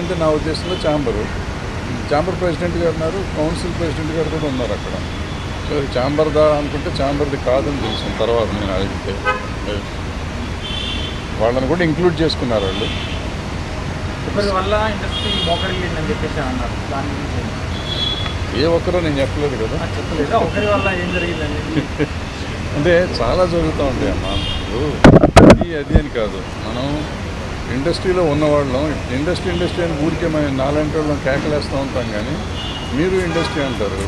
అంటే నా ఉద్దేశంలో ఛాంబర్ ప్రెసిడెంట్ గారు ఉన్నారు, కౌన్సిల్ ప్రెసిడెంట్ గారు కూడా ఉన్నారు అక్కడ. సో ఛాంబర్దా అనుకుంటే ఛాంబర్ది కాదని తెలిసిన తర్వాత నేను అడిగితే వాళ్ళని కూడా ఇంక్లూడ్ చేసుకున్నారు వాళ్ళు. ఒకరి వల్ల ఇండస్ట్రీ మోకరిల్లిందని చెప్పేసి అన్నారు. దాని గురించి ఏ ఒక్కరో నేను చెప్పలేదు కదా, చెప్పలేదు. ఒకరి వల్ల ఏం జరిగిందండి అంటే చాలా జరుగుతూ ఉంటాయి అమ్మా. ఇప్పుడు అది అని కాదు, మనం ఇండస్ట్రీలో ఉన్నవాళ్ళం ఇండస్ట్రీ అని ఊరికే మనం నాలాంటి వాళ్ళం కేకలేస్తూ ఉంటాం. కానీ మీరు ఇండస్ట్రీ అంటారు,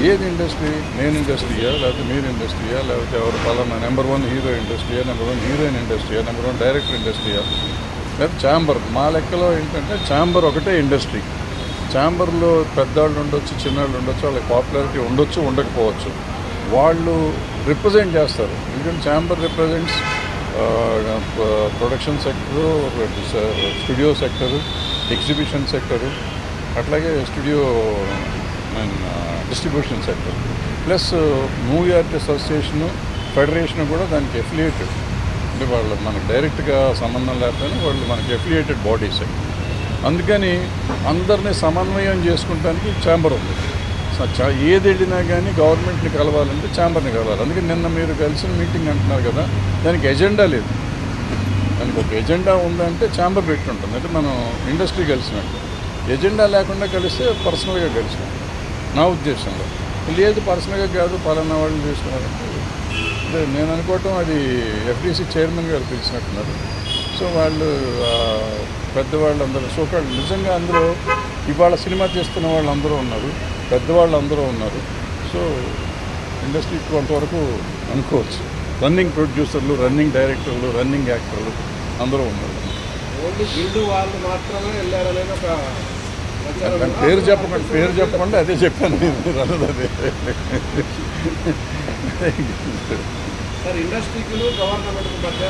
ఏది ఇండస్ట్రీ? నేను ఇండస్ట్రీయా, లేకపోతే మీరు ఇండస్ట్రీయా, లేకపోతే ఎవరు పలానా నెంబర్ 1 హీరో ఇండస్ట్రీయా, నెంబర్ 1 హీరోయిన్ ఇండస్ట్రీయా, నెంబర్ 1 డైరెక్టర్ ఇండస్ట్రీయా, లేకపోతే ఛాంబర్? మా లెక్కలో ఏంటంటే ఛాంబర్ ఒకటే ఇండస్ట్రీ. ఛాంబర్లో పెద్దవాళ్ళు ఉండొచ్చు, చిన్నవాళ్ళు ఉండొచ్చు, వాళ్ళకి పాపులారిటీ ఉండొచ్చు, ఉండకపోవచ్చు. వాళ్ళు రిప్రజెంట్ చేస్తారు. ఎందుకంటే chamber represents production sector, studio sector, exhibition sector, అట్లాగే studio distribution sector, plus movie artist association, federation కూడా దానికి ఎఫిలియేటెడ్. అంటే వాళ్ళు మనకు డైరెక్ట్గా సంబంధం లేకపోయినా వాళ్ళు మనకి ఎఫిలియేటెడ్ బాడీస్. అందుకని అందరినీ సమన్వయం చేసుకుంటానికి ఛాంబర్ ఉంది. ఏది వెళ్ళినా కానీ గవర్నమెంట్ని కలవాలంటే ఛాంబర్ని కలవాలి. అందుకని నిన్న మీరు కలిసిన మీటింగ్ అంటున్నారు కదా, దానికి ఎజెండా లేదు. దానికి ఒక ఎజెండా ఉందంటే ఛాంబర్ పెట్టుంటుంది. అంటే మనం ఇండస్ట్రీ కలిసినట్టు. ఎజెండా లేకుండా కలిస్తే పర్సనల్గా కలిసినట్టు నా ఉద్దేశంలో. లేదు పర్సనల్గా కాదు పలానా వాళ్ళు చేసుకున్నారంటే నేను అనుకోవటం అది ఎఫ్డీసీ చైర్మన్ గారు పిలిచినట్టున్నారు. సో వాళ్ళు పెద్దవాళ్ళు అందరూ సోకాళ్ళు నిజంగా అందరూ ఇవాళ సినిమా చేస్తున్న వాళ్ళు అందరూ ఉన్నారు, పెద్దవాళ్ళు అందరూ ఉన్నారు. సో ఇండస్ట్రీ కొంతవరకు అనుకోవచ్చు. రన్నింగ్ ప్రొడ్యూసర్లు, రన్నింగ్ డైరెక్టర్లు, రన్నింగ్ యాక్టర్లు అందరూ ఉన్నారు. వాళ్ళు మాత్రమే వెళ్ళారనేది ఒక పేరు చెప్పకుండా అదే చెప్పాను నేను. అదే సార్, ఇండస్ట్రీకి గవర్నమెంట్కి మధ్య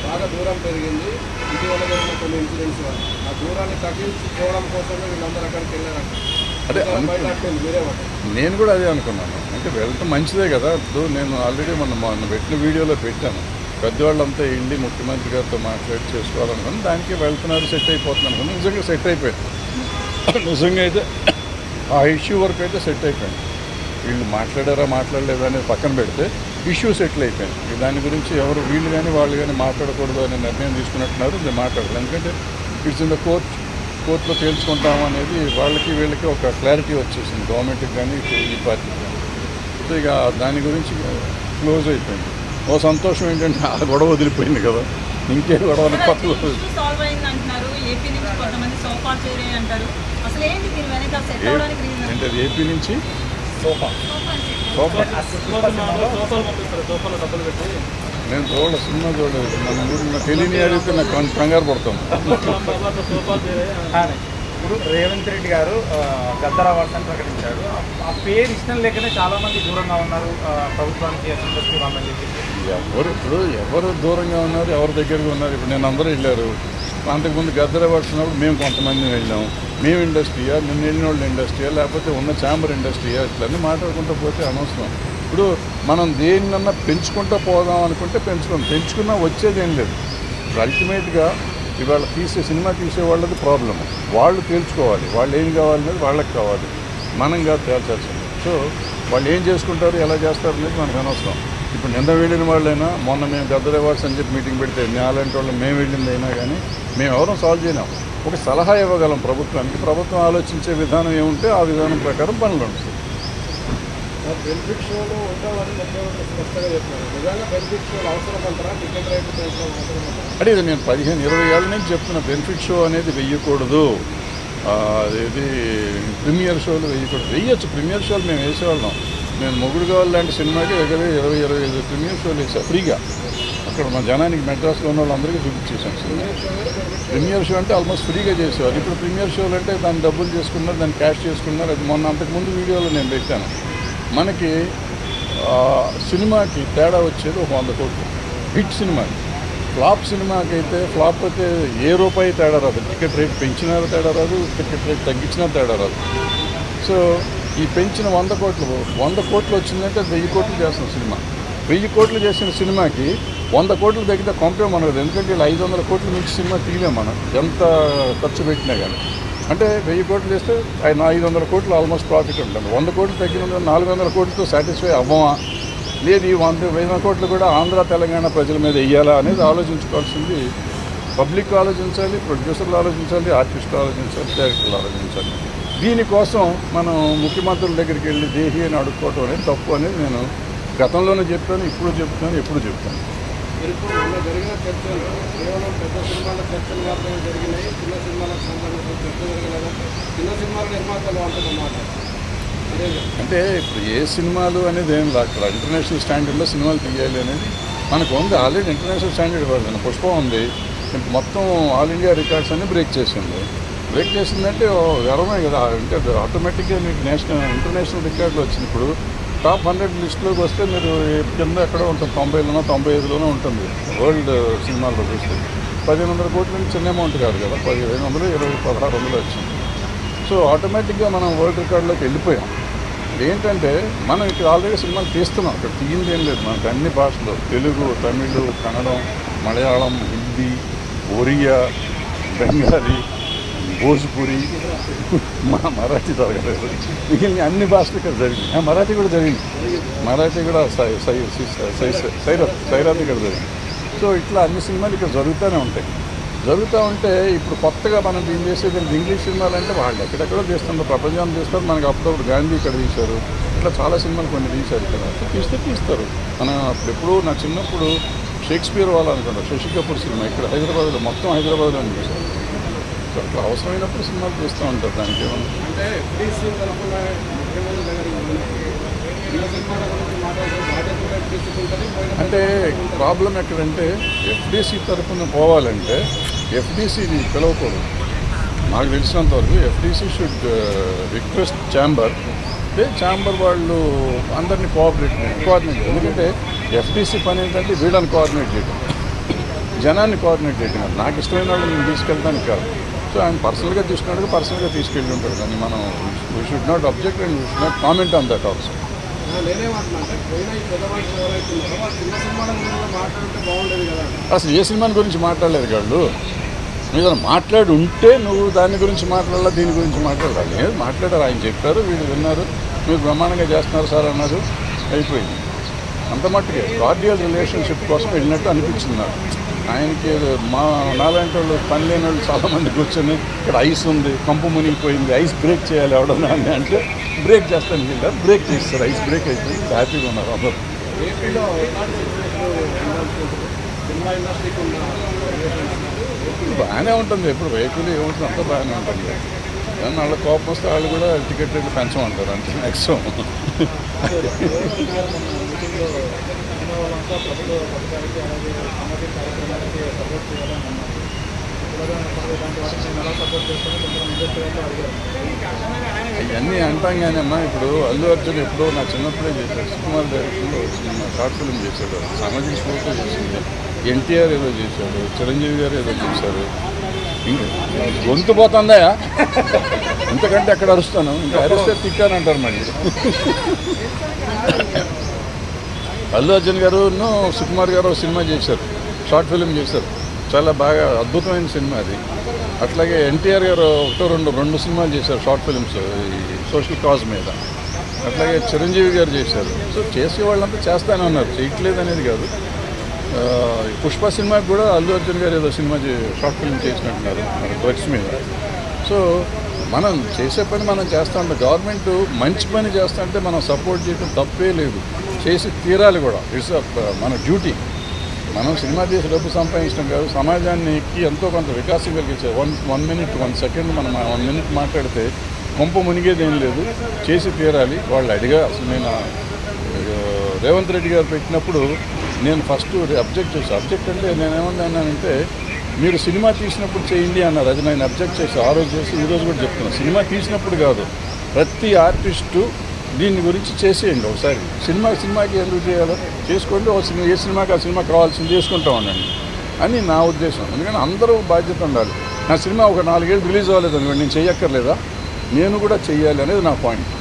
బాగా దూరం పెరిగింది. ఇటీవల జరిగిన కొన్ని ఇన్సిడెంట్స్ వల్ల ఆ దూరాన్ని తగ్గించుకోవడం కోసమే వీళ్ళందరూ అక్కడికి వెళ్ళారంట. అదే నేను కూడా అదే అనుకున్నాను. అంటే వెళ్ళటం మంచిదే కదా. ఇప్పుడు నేను ఆల్రెడీ మొన్న పెట్టిన వీడియోలో పెట్టాను, పెద్దవాళ్ళంతా ఇండి ముఖ్యమంత్రి గారితో మాట్లాడి చేసుకోవాలనుకున్నాను. దానికి వెళ్తున్నారు, సెట్ అయిపోతున్నాను అనుకున్నాను. నిజంగా సెట్ అయిపోయింది. నిజంగా అయితే ఆ ఇష్యూ వరకు అయితే సెట్ అయిపోయింది. వీళ్ళు మాట్లాడారా మాట్లాడలేదా అనేది పక్కన పెడితే ఇష్యూ సెటిల్ అయిపోయింది. దాని గురించి ఎవరు వీళ్ళు కానీ వాళ్ళు కానీ మాట్లాడకూడదు అనే నిర్ణయం తీసుకున్నట్టున్నారు. నేను మాట్లాడలేదు. ఎందుకంటే ఇట్స్ ఇన్ ద కోర్టులో తేల్చుకుంటాము అనేది వాళ్ళకి వీళ్ళకి ఒక క్లారిటీ వచ్చేసింది, గవర్నమెంట్కి కానీ ఈ పార్టీకి కానీ. సో ఇక దాని గురించి క్లోజ్ అయిపోయింది. ఓ సంతోషం ఏంటంటే ఆ గొడవ వదిలిపోయింది కదా, ఇంకే గొడవ కొత్త అంటే అది ఏపీ నుంచి నేను సినిమా చూడలేదు. మన ఊరిలో తెలియని అడిగితే నాకు కంగారు పడతాం. ఇప్పుడు రేవంత్ రెడ్డి గారు గద్దర్ అవార్డ్స్ అని ప్రకటించారు. ఆ పేరు ఇష్టం లేకనే చాలామంది దూరంగా ఉన్నారు ప్రభుత్వానికి, ఇండస్ట్రీ వాళ్ళని చెప్పి. ఎవరు దూరంగా ఉన్నారు, ఎవరి దగ్గరగా ఉన్నారు? ఇప్పుడు నేను అందరూ వెళ్ళారు. అంతకుముందు గద్దర్ అవార్డ్స్ ఉన్నప్పుడు మేము కొంతమంది వెళ్ళాము. మేము ఇండస్ట్రీయా, నిన్న వెళ్ళిన వాళ్ళు ఇండస్ట్రీయా, లేకపోతే ఉన్న ఛాంబర్ ఇండస్ట్రీయా, ఇట్లన్నీ మాట్లాడుకుంటూ పోతే అనవసరం. ఇప్పుడు మనం దేన్నన్నా పెంచుకుంటూ పోదాం అనుకుంటే పెంచుకున్నా వచ్చేది ఏం లేదు. ఇప్పుడు అల్టిమేట్గా ఇవాళ సినిమా తీసే వాళ్ళది ప్రాబ్లమ్. వాళ్ళు తేల్చుకోవాలి, వాళ్ళు ఏం కావాలనేది వాళ్ళకి కావాలి, మనం కాదు తేల్చాల్సింది. సో వాళ్ళు ఏం చేసుకుంటారు, ఎలా చేస్తారు అనేది మనకు అనవసరం. ఇప్పుడు నిన్న వెళ్ళిన వాళ్ళైనా, మొన్న మేము గద్దర్ అవార్డ్స్ అని చెప్పి మీటింగ్ పెడితే అలాంటి వాళ్ళు మేము వెళ్ళిందైనా కానీ మేము ఎవరూ సాల్వ్ చేయలేం. ఒక సలహా ఇవ్వగలం ప్రభుత్వానికి. ప్రభుత్వం ఆలోచించే విధానం ఏముంటే ఆ విధానం ప్రకారం పనులు ఉంటాయి. బెనిఫిట్ షోలు ఉంటామని ముఖ్యమంత్రి స్పష్టంగా చెప్పారు. నిజంగా బెనిఫిట్ షోలు అవసరం అంటారా? టికెట్ రేట్ అవసరం అంటారా? అంటే ఇది నేను 15-20 ఏళ్ళ నుంచి చెప్తున్న, బెనిఫిట్ షో అనేది వెయ్యకూడదు. ఇది ప్రీమియర్ షోలు వెయ్యొచ్చు. ప్రీమియర్ షోలు మేము వేసేవాళ్ళం. నేను మొగుడు కావాలి లాంటి సినిమాకి దగ్గర 20-25 ప్రీమియర్ షోలు వేసాను ఫ్రీగా. అక్కడ మా జనానికి మెడ్రాస్లో ఉన్న వాళ్ళందరికీ చూపించేసాను సినిమా. ప్రీమియర్ షో అంటే ఆల్మోస్ట్ ఫ్రీగా చేసేవారు. ఇప్పుడు ప్రీమియర్ షోలు అంటే దాన్ని డబ్బులు చేసుకున్నారు, దాన్ని క్యాష్ చేసుకున్నారు. అది మొన్న అంతకుముందు వీడియోలో నేను పెట్టాను. మనకి సినిమాకి తేడా వచ్చేది ఒక 100 కోట్లు. హిట్ సినిమాకి, ఫ్లాప్ సినిమాకి అయితే ఫ్లాప్ అయితే ఏ రూపాయి తేడా రాదు. టికెట్ రేట్ పెంచినా తేడా రాదు, టికెట్ రేట్ తగ్గించినా తేడా రాదు. సో ఈ పెంచిన 100 కోట్లు వచ్చిందంటే 1000 కోట్లు చేస్తున్న సినిమా. 1000 కోట్లు చేసిన సినిమాకి 100 కోట్లు తగ్గితే కొంపే మనది. ఎందుకంటే ఇలా 500 కోట్లు మించి సినిమా తీయలేం మనం, ఎంత ఖర్చు పెట్టినా కానీ. అంటే 1000 కోట్లు చేస్తే 500 కోట్లు ఆల్మోస్ట్ ప్రాఫిట్ ఉంటుంది. 100 కోట్లు తగ్గిన 400 కోట్లతో సాటిస్ఫై అవ్వమా, లేదు ఈ 100 కోట్లు కూడా ఆంధ్ర తెలంగాణ ప్రజల మీద వెయ్యాలా అనేది ఆలోచించుకోవాల్సింది పబ్లిక్ ఆలోచించాలి, ప్రొడ్యూసర్లు ఆలోచించాలి, ఆర్టిస్టులు ఆలోచించాలి, డైరెక్టర్లు ఆలోచించాలి. దీనికోసం మనం ముఖ్యమంత్రుల దగ్గరికి వెళ్ళి దేహి అని అడుక్కోవటం అనేది తప్పు అనేది నేను గతంలోనే చెప్పాను, ఇప్పుడు చెప్తాను, ఎప్పుడు చెప్తాను. ఇప్పుడు మొన్న జరిగిన చర్చలు కేవలం పెద్ద సినిమాల చర్చలు మాత్రమే జరిగినాయి, చిన్న సినిమాలకు సంబంధించిన చర్చ జరగలేదు. చిన్న సినిమాల నిర్మాతలు అంటున్నమాట అంటే ఇప్పుడు ఏ సినిమాలు అనేది ఏం అక్కడ ఇంటర్నేషనల్ స్టాండర్డ్లో సినిమాలు తీయాలి అనేది మనకు ఉంది. ఆల్రెడీ ఇంటర్నేషనల్ స్టాండర్డ్ వాళ్ళు పుష్పం ఉంది, మొత్తం ఆల్ ఇండియా రికార్డ్స్ అన్ని బ్రేక్ చేసింది. బ్రేక్ చేసిందంటే గర్వమే కదా. అంటే ఆటోమేటిక్గా మీకు ఇంటర్నేషనల్ రికార్డులు వచ్చింది. ఇప్పుడు టాప్ 100 లిస్టులోకి వస్తే మీరు కింద ఎక్కడో ఉంటుంది, 90లోనో 95లోనో ఉంటుంది వరల్డ్ సినిమాల్లో చూస్తే. 1500 కోట్ల నుంచి చిన్న అమౌంట్ కాదు కదా, 1500, 20, 1600 వచ్చింది. సో ఆటోమేటిక్గా మనం వరల్డ్ రికార్డులోకి వెళ్ళిపోయాం. ఏంటంటే మనం ఇక్కడ ఆల్రెడీ సినిమాలు తీస్తున్నాం, ఇక్కడ తీయింది ఏం లేదు. మనకు అన్ని భాషలు, తెలుగు, తమిళ్, కన్నడం, మలయాళం, హిందీ, ఒరియా, బెంగాలీ, భోజ్పురి, మరాఠీ జరగలేదు, మిగిలిన అన్ని భాషలు ఇక్కడ జరిగింది. మరాఠీ కూడా జరిగింది, మరాఠీ కూడా సైరాత్ ఇక్కడ జరిగింది. సో ఇట్లా అన్ని సినిమాలు ఇక్కడ జరుగుతూనే ఉంటాయి. జరుగుతూ ఉంటే ఇప్పుడు కొత్తగా మనం దీన్ని చేసేది ఇంగ్లీష్ సినిమాలు అంటే వాళ్ళు ఎక్కడెక్కడో తీస్తున్నారు, ప్రపంచాన్ని తీస్తారు. మనకు అప్పుడప్పుడు గాంధీ ఇక్కడ తీశారు, ఇట్లా చాలా సినిమాలు కొన్ని తీశారు ఇక్కడ. తీస్తారు. మన ఎప్పుడు నా చిన్నప్పుడు షేక్స్పియర్ వాళ్ళు అనుకుంటారు, శశి కపూర్ సినిమా ఇక్కడ హైదరాబాద్లో, మొత్తం హైదరాబాద్లో తీశారు. సో అట్లా అవసరమైనప్పుడు సినిమాలు తీస్తూ ఉంటారు. దానికి ఏమన్నా అంటే ఎఫ్డీసీ తరఫున ముఖ్యమంత్రి దగ్గరికి చిన్న సినిమాల గురించి మాట్లాడే బాధ్యత కూడా ఎఫ్డీసీకి ఉంటుంది. అంటే ప్రాబ్లం ఎక్కడంటే ఎఫ్డీసీ తరఫున పోవాలంటే ఎఫ్డీసీని పిలవకూడదు. నాకు తెలిసినంత వరకు FDC should request chamber. Chamber వాళ్ళు అందరినీ కోఆర్డినేట్. ఎందుకంటే ఎఫ్డీసీ పని ఏంటంటే వీళ్ళని కోఆర్డినేట్ చేయడం, జనాన్ని కోఆర్డినేట్ చేయడం. నాకు ఇష్టమైన వాళ్ళు నేను తీసుకెళ్ళడానికి కాదు. సో ఆయన పర్సనల్గా తీసుకున్నాడు, పర్సనల్గా తీసుకెళ్ళి ఉంటాడు. కానీ మనం we should not object and we should not comment on that also. నేనేమంటున్నా పోయిన ఈ పెద్దవాళ్ళు ఎవరైతున్నారో వాళ్ళు చిన్న సినిమాల గురించి మాట్లాడితే బాగుండేది కదా. అసలు ఏ సినిమాని గురించి మాట్లాడలేదు వాళ్ళు. మీరు మాట్లాడి ఉంటే నువ్వు దాని గురించి మాట్లాడాలా, దీని గురించి మాట్లాడాలి. ఏది మాట్లాడారు, ఆయన చెప్పారు, వీళ్ళు విన్నారు, మీరు బ్రహ్మాండంగా చేస్తున్నారు సార్ అన్నారు, అయిపోయింది. అంత మట్టుకే కార్డియల్ రిలేషన్షిప్ కోసం వెళ్ళినట్టు అనిపించింది నాకు. ఆయనకి నాలాంటి వాళ్ళు పని లేని వాళ్ళు చాలామంది కూర్చొని ఇక్కడ ఐస్ ఉంది, కంపు మునిగిపోయింది, ఐస్ బ్రేక్ చేయాలి ఎవడన్నా అని అంటే బ్రేక్ చేస్తాను వెళ్ళారు, బ్రేక్ చేస్తారు, ఐస్ బ్రేక్ అయిపోయింది, హ్యాపీగా ఉన్నారు అందరూ. ఏపీలో సినిమా ఇండస్ట్రీకి ఉన్న బాగానే ఉంటుంది. ఎప్పుడు వెహికల్ ఏముంటుంది అంతా బాగానే ఉంటుంది. కానీ వాళ్ళ కోపం వస్తే వాళ్ళు కూడా టికెట్ రేట్లు పెంచమంటారు అంతే మ్యాక్సిమం. అవన్నీ అంటాం కానీ అమ్మా, ఇప్పుడు అల్లు అర్జున్ ఎప్పుడో నా చిన్నప్పుడే చేశాడు, సుకుమార్ డైరెక్షన్లో సినిమా షార్ట్ ఫిల్మ్ చేశాడు, సామాజిక స్ఫూర్తితో చేసింది. ఎన్టీఆర్ ఏదో చేశాడు, చిరంజీవి గారు ఏదో చేశారు. గొంతు పోతుందా ఇంతకంటే ఎక్కడ అరుస్తాను, ఇంకా అరిస్తే తిట్టానంటారు మళ్ళీ. అల్లు అర్జున్ గారు సుకుమార్ గారు సినిమా చేశారు, షార్ట్ ఫిల్మ్ చేశారు, చాలా బాగా అద్భుతమైన సినిమా అది. అట్లాగే ఎన్టీఆర్ గారు రెండు సినిమాలు చేశారు షార్ట్ ఫిల్మ్స్ ఈ సోషల్ కాజ్ మీద. అట్లాగే చిరంజీవి గారు చేశారు. సో చేసే వాళ్ళంతా చేస్తానే ఉన్నారు, చేయట్లేదు అనేది కాదు. పుష్ప సినిమాకి కూడా అల్లు అర్జున్ గారు ఏదో సినిమా షార్ట్ ఫిల్మ్ చేసినట్టున్నారు డ్రగ్స్ మీద. సో మనం చేసే పని మనం చేస్తూ ఉంటాం. గవర్నమెంట్ మంచి పని చేస్తూ ఉంటే మనం సపోర్ట్ చేయడం తప్పే లేదు, చేసి తీరాలి కూడా. ఇట్స్ మన డ్యూటీ. మనం సినిమా చేసి డబ్బు సంపాదించడం కాదు, సమాజానికి ఎంతో కొంత వికాసం కలిగించారు. 1 minute 1 second మనం 1 minute మాట్లాడితే కొంప మునిగేది ఏం లేదు, చేసి తీరాలి. వాళ్ళు అడిగా అసలు నేను రేవంత్ రెడ్డి గారు పెట్టినప్పుడు నేను ఫస్ట్ అబ్జెక్ట్ చేశాను. అబ్జెక్ట్ అంటే నేనేమన్నానంటే మీరు సినిమా తీసినప్పుడు చేయండి అన్నారు. అది నేను అబ్జెక్ట్ చేసి ఆ రోజు చేసి ఈరోజు కూడా చెప్తున్నాను. సినిమా తీసినప్పుడు కాదు, ప్రతి ఆర్టిస్టు దీని గురించి చేసేయండి ఒకసారి. సినిమాకి ఎందుకు చేయాలో చేసుకోండి, ఏ సినిమాకి ఆ సినిమా కావాల్సింది చేసుకుంటా ఉండండి అని నా ఉద్దేశం. ఎందుకంటే అందరూ బాధ్యత ఉండాలి. నా సినిమా ఒక 4 ఏళ్ళు రిలీజ్ అవ్వలేదు అనుకోండి, నేను చెయ్యక్కర్లేదా? నేను కూడా చెయ్యాలి అనేది నా పాయింట్.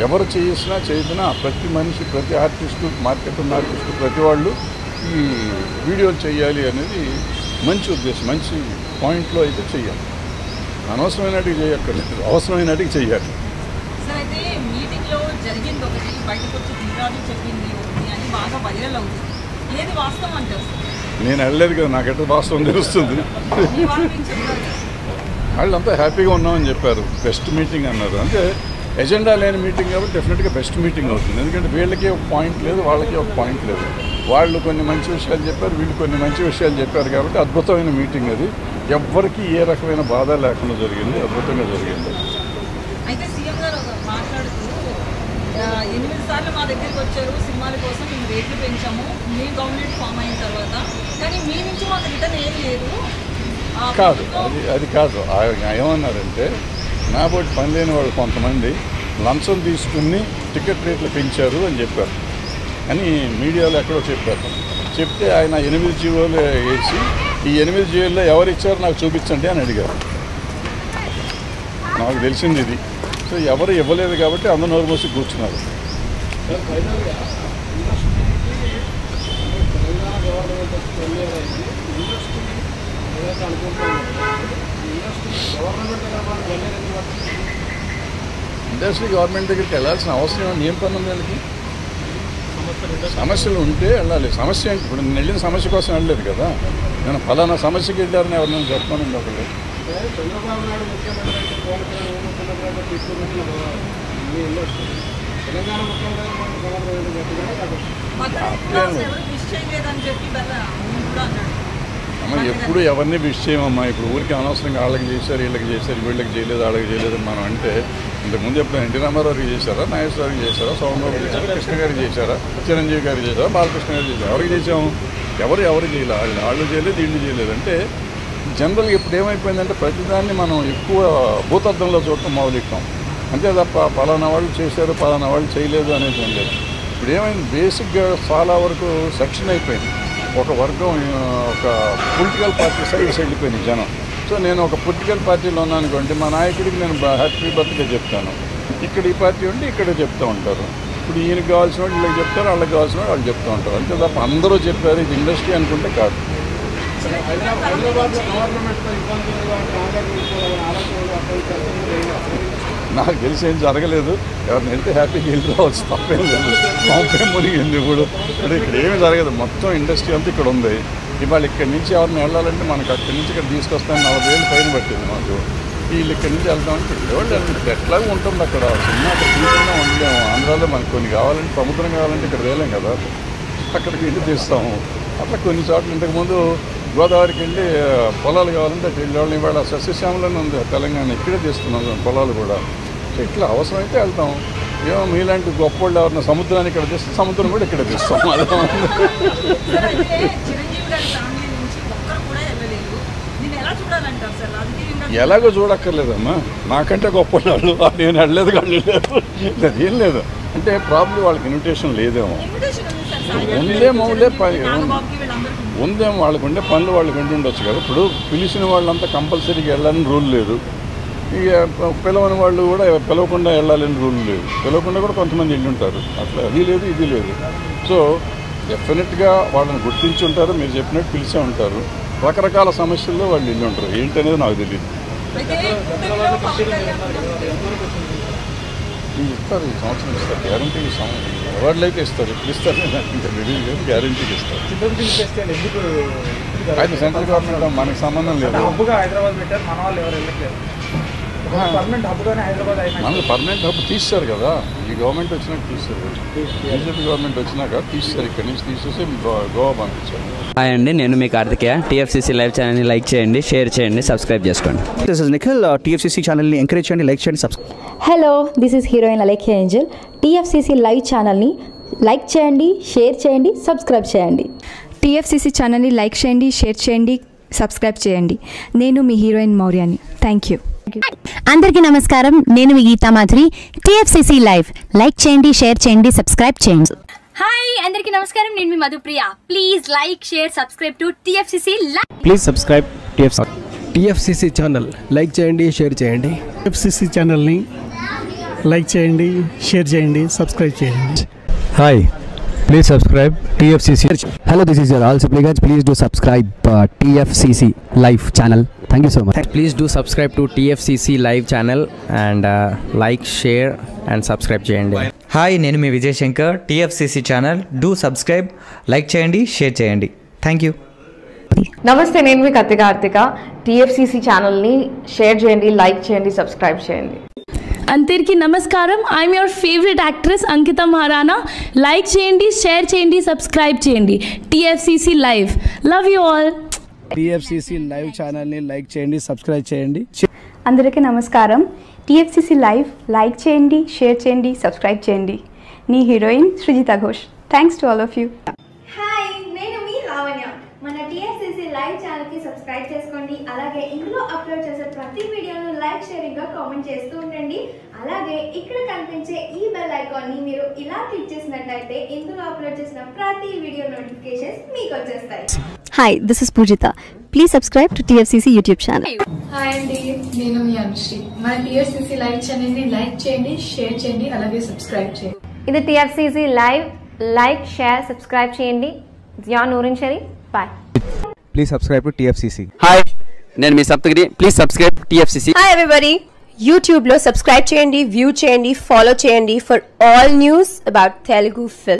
ఎవరు చేసినా ప్రతి మనిషి, ప్రతి ఆర్టిస్టు, మార్కెట్ ఉన్న ఆర్టిస్టు, ప్రతి వాళ్ళు ఈ వీడియోలు చేయాలి అనేది మంచి ఉద్దేశం, మంచి పాయింట్లో అయితే చెయ్యాలి. అనవసరమైనటికి చేయక్కర్లేదు, అవసరమైనటికి చెయ్యాలి. సార్ అయితే మీటింగ్లో జరిగింది ఒకటి, బయటకు వచ్చి తీరాలు చెప్పింది ఒకటి అని బాగా వైరల్ అవుతుంది. ఏది వాస్తవం అంటారు సార్? నేను వెళ్ళలేదు కదా, నాకెట్లా వాస్తవం తెలుస్తుంది. మీ వాళ్ళు మీకు చెప్పారు కదా. వాళ్ళంతా హ్యాపీగా ఉన్నామని చెప్పారు. బెస్ట్ మీటింగ్ అన్నారు. అంటే ఎజెండా లేని మీటింగ్ కాబట్టి డెఫినెట్గా బెస్ట్ మీటింగ్ అవుతుంది. ఎందుకంటే వీళ్ళకి ఒక పాయింట్ లేదు, వాళ్ళకి ఒక పాయింట్ లేదు. వాళ్ళు కొన్ని మంచి విషయాలు చెప్పారు, వీళ్ళు కొన్ని మంచి విషయాలు చెప్పారు. కాబట్టి అద్భుతమైన మీటింగ్ అది. ఎవ్వరికి ఏ రకమైన బాధ లేకుండా జరిగింది, అద్భుతంగా జరిగింది. అయితే సీఎం గారు మాట్లాడుతూ 8 సార్లు మా దగ్గరికి వచ్చారు సినిమాల కోసం, మేము రేట్లు పెంచాము మీ గవర్నమెంట్ ఫామ్ అయిన తర్వాత, కానీ మీ నుంచి మాకు రిటర్న్ ఏం లేదు. కాదు, అది కాదు. ఆయన ఏమన్నారంటే నా బట్టి పని లేని వాళ్ళు కొంతమంది లంచం తీసుకుని టికెట్ రేట్లు పెంచారు అని చెప్పారు అని మీడియాలో ఎక్కడో చెప్పారు. చెప్తే ఆయన 8 జీవోలు వేసి ఈ 8 జీవోల్లో ఎవరు ఇచ్చారో నాకు చూపించండి అని అడిగారు. నాకు తెలిసింది ఇది. సో ఎవరు ఇవ్వలేదు కాబట్టి అందరూ నోరు మూసి కూర్చున్నారు. ఫైనల్గా తెలంగాణ గవర్నమెంట్ ప్రీమియర్ అయింది. ఇండస్ట్రీ ఏదైతే అనుకుంటున్నాం, ఇండస్ట్రీ గవర్నమెంట్ ఇండస్ట్రీ గవర్నమెంట్ దగ్గరికి వెళ్ళాల్సిన అవసరం ఏం పని ఉంది? వాళ్ళకి సమస్యలు ఉంటే వెళ్ళాలి. సమస్య ఏంటి? ఇప్పుడు నేను వెళ్ళిన సమస్య కోసం వెళ్ళలేదు కదా. నేను ఫలానా సమస్యకి వెళ్ళారని ఎవరినైనా చెప్పానండి ఒకళ్ళు. చంద్రబాబు నాయుడు ముఖ్యమంత్రి అయితే పవన్ కళ్యాణ్ ముఖ్యమంత్రి తీసుకున్న మీ ఇండస్ట్రీ తెలంగాణ ముఖ్యమంత్రి గవర్నమెంట్ గట్టిగానే కాదు. ఎవరు విష్ చేయలేదని చెప్పి కూడా అన్నాడు. అమ్మ ఎప్పుడు ఎవరిని విష్ చేయమమ్మా. ఇప్పుడు ఊరికి అనవసరంగా వాళ్ళకి చేశారు, వీళ్ళకి చేశారు, వీళ్ళకి చేయలేదు, వాళ్ళకి చేయలేదు మనం అంటే ఇంతకుముందు ఎప్పుడు ఎన్టీ రామారావుకి చేశారా, నాగేశ్వరరావుకి చేశారా, సోమబాబు చేశారా, కృష్ణ గారికి చేశారా, చిరంజీవి గారికి చేశారా, బాలకృష్ణ గారికి చేశారు. ఎవరికి చేసాము? ఎవరు చేయలేదు. వాళ్ళు చేయలేదు, వీళ్ళు చేయలేదు. అంటే జనరల్గా ఇప్పుడు ఏమైపోయిందంటే ప్రతిదాన్ని మనం ఎక్కువ భూతద్దంలో చూడటం మొదలెట్టాం. అంతే తప్ప పలానా వాళ్ళు చేశారు, పలానా వాళ్ళు చేయలేదు అనేది ఏం లేదు. ఇప్పుడు ఏమైంది, బేసిక్గా చాలా వరకు సెక్షన్ అయిపోయింది. ఒక వర్గం, ఒక పొలిటికల్ పార్టీ సైడ్స్ వెళ్ళిపోయింది జనం. సో నేను ఒక పొలిటికల్ పార్టీలో ఉన్నాను అనుకోండి, మా నాయకుడికి నేను హ్యాపీ బర్త్డే చెప్తాను. ఇక్కడ ఈ పార్టీ ఉంటే ఇక్కడ చెప్తూ ఉంటారు. ఇప్పుడు ఈయనకి కావాల్సిన వాళ్ళు వీళ్ళకి చెప్తారు, వాళ్ళకి కావాల్సిన వాళ్ళు చెప్తూ ఉంటారు. అంతే తప్ప అందరూ చెప్పారు ఇది ఇండస్ట్రీ అనుకుంటే కాదు. హైదరాబాద్లో గవర్నమెంట్తో ఇబ్బందులుగా ఆలోచనలు అక్కడ నాకు తెలిసి ఏం జరగలేదు. ఎవరిని వెళ్తే హ్యాపీగా వెళ్ళి రావచ్చు, తప్పేం లేదు. పంపేం మునిగింది ఇప్పుడు. అంటే ఇక్కడ ఏమీ జరగదు. మొత్తం ఇండస్ట్రీ అంతా ఇక్కడ ఉంది. ఇవాళ ఇక్కడి నుంచి ఎవరిని వెళ్ళాలంటే మనకు అక్కడి నుంచి ఇక్కడ తీసుకొస్తాను 40 ఏళ్ళు పైన పట్టింది మాకు. వీళ్ళు ఇక్కడి నుంచి వెళ్తామంటే వాళ్ళు ఎట్లాగో ఉంటుంది అక్కడ. సినిమా అక్కడ తీసుకున్నా ఉండలేము. ఆంధ్రాలో మనకు కొన్ని కావాలంటే సముద్రం కావాలంటే ఇక్కడ వేలేం కదా, అక్కడికి వెళ్ళి తీస్తాము. అట్లా కొన్ని చోట్ల ఇంతకుముందు గోదావరికి వెళ్ళి పొలాలు కావాలంటే అక్కడ వెళ్ళేవాళ్ళని. ఇవాళ సస్యశ్యామలోనే ఉంది తెలంగాణ, ఇక్కడే తీస్తున్నాం పొలాలు కూడా. సో ఇట్లా అవసరమైతే వెళ్తాం. ఏమో మీలాంటి గొప్ప వాళ్ళు ఎవరిన సముద్రాన్ని ఇక్కడ తీస్తే సముద్రం కూడా ఇక్కడ తీస్తాం. ఎలాగో చూడక్కర్లేదమ్మా, నాకంటే గొప్ప వాళ్ళు నేను వెళ్ళలేదు కానీ లేదు, ఏం లేదు. అంటే ప్రాబ్లం వాళ్ళకి ఇన్విటేషన్ లేదేమో, ఉందేమో వాళ్ళకు ఉండే పనులు వాళ్ళకి ఉండి ఉండొచ్చు కదా. ఇప్పుడు పిలిచిన వాళ్ళంతా కంపల్సరీగా వెళ్ళాలని రూల్ లేదు. ఇక పిలవని వాళ్ళు కూడా పిలవకుండా వెళ్ళాలని రూల్ లేదు. పిలవకుండా కూడా కొంతమంది వెళ్ళి ఉంటారు. అట్లా అది లేదు, ఇది లేదు. సో డెఫినెట్గా వాళ్ళని గుర్తించి ఉంటారు, మీరు చెప్పినట్టు పిలిచే ఉంటారు. రకరకాల సమస్యల్లో వాళ్ళు వెళ్ళి ఉంటారు. ఏంటనేది నాకు తెలియదు. ఇస్తారు, ఈ సంవత్సరం ఇస్తారు, గ్యారంటీకి అవార్డులు అయితే ఇస్తారు. ఇప్పుడు ఇస్తారు, గ్యారంటీకి ఇస్తారు. అయితే సెంట్రల్ గవర్నమెంట్ మనకు సంబంధం లేదు. హైదరాబాద్ పెట్టారు, మన వాళ్ళు ఎవరు వెళ్ళట్లేదు. పర్మనెంట్ హబ్గానే హైదరాబాద్ మనకు పర్మనెంట్ హబ్ తీస్తారు కదా. ఈ గవర్నమెంట్ వచ్చినాక తీస్తారు, బీజేపీ గవర్నమెంట్ వచ్చినాక తీస్తారు. ఇక్కడి నుంచి తీసేసి గోవా పంపించారు. హాయ్ అండి, నేను మీ కార్తికేయ. టీఎఫ్సీసీ లైవ్ ఛానల్ని లైక్ చేయండి, షేర్ చేయండి, సబ్స్క్రైబ్ చేసుకోండి. This is Nikhil. టీఎఫ్సీసీ ఛానల్ని ఎంకరేజ్ చేయండి, లైక్ చేయండి, subscribe. Hello, this is heroine Alekhya Angel. TFCC live ఛానల్ని లైక్ చేయండి, షేర్ చేయండి, సబ్స్క్రైబ్ చేయండి. టీఎఫ్సీసీ ఛానల్ని లైక్ చేయండి, షేర్ చేయండి, సబ్స్క్రైబ్ చేయండి. నేను మీ హీరోయిన్ మౌర్యాని. Thank you. అందరికీ నమస్కారం, నేను మీ Geetha Madhuri. TFCC live like చేయండి, షేర్ చేయండి, సబ్స్క్రైబ్ చేయండి. హాయ్ అందరికీ నమస్కారం, నేను మీ Madhupriya. Please like, share, subscribe to TFCC live. Please subscribe TFCC channel. Like చేయండి, షేర్ చేయండి. టీఎఫ్సీసీ ఛానల్ని లైక్ చేయండి, షేర్ చేయండి, సబ్స్క్రైబ్ చేయండి. Hi, please subscribe TFCC. Hello, this is your all sipli guys. Please do subscribe TFCC live channel. Thank you so much. Please do subscribe to TFCC live channel and like share and subscribe చేయండి. Hi, నేను మీ Vijay Shankar. TFCC channel do subscribe, like చేయండి, share చేయండి. Thank you. నమస్తే, నేను మీ Karthika. TFCC ఛానల్ని share చేయండి, like చేయండి, సబ్స్క్రైబ్ చేయండి. అందరికీ నమస్కారం. I'm your favourite actress Ankita Maharana. Like చేయండి, షేర్ చేయండి, సబ్స్క్రైబ్ చేయండి. TFCC live. Love you all. TFCC live ఛానల్ని లైక్ చేయండి, సబ్స్క్రైబ్ చేయండి. అందరికీ నమస్కారం. టీఎఫ్సిసి లైవ్ లైక్ చేయండి, షేర్ చేయండి, సబ్స్క్రైబ్ చేయండి. నీ heroine Srujitha Ghosh. Thanks to all of you. Hi, నేను మీ లావణ్య. మన టీఎఫ్సిసి లైవ్ ఛానల్కి సబ్స్క్రైబ్ చేసుకోండి. అలాగే ఇందులో అప్లోడ్ చేసే ప్రతి వీడియోను లైక్, షేరింగ్గా కామెంట్ చేస్తూ ఉండండి. అలాగే ఇక్కడ కనిపించే ఈ బెల్ ఐకాన్ని మీరు ఇలా క్లిక్ చేసినట్లయితే ఇందులో అప్లోడ్ చేసిన ప్రతి వీడియో నోటిఫికేషన్స్ మీకు వచ్చేస్తాయి. Hi, this is Poojitha. Please subscribe to TFCC YouTube channel. Hi అండి, నేను మీ అనుశ్రీ. మన టీఎఫ్సిసి లైవ్ ఛానల్ని లైక్ చేయండి, షేర్ చేయండి, అలాగే సబ్స్క్రైబ్ చేయండి. ఇది TFCC live. Like, share, subscribe చేయండి. Zia Noorin Shari. Bye. Please subscribe to TFCC. Hi, నేను మీ Saptagiri. Please subscribe TFCC. Hi everybody, యూట్యూబ్లో సబ్స్క్రైబ్ చేయండి, వ్యూ చేయండి, ఫాలో చేయండి for all news about Telugu film.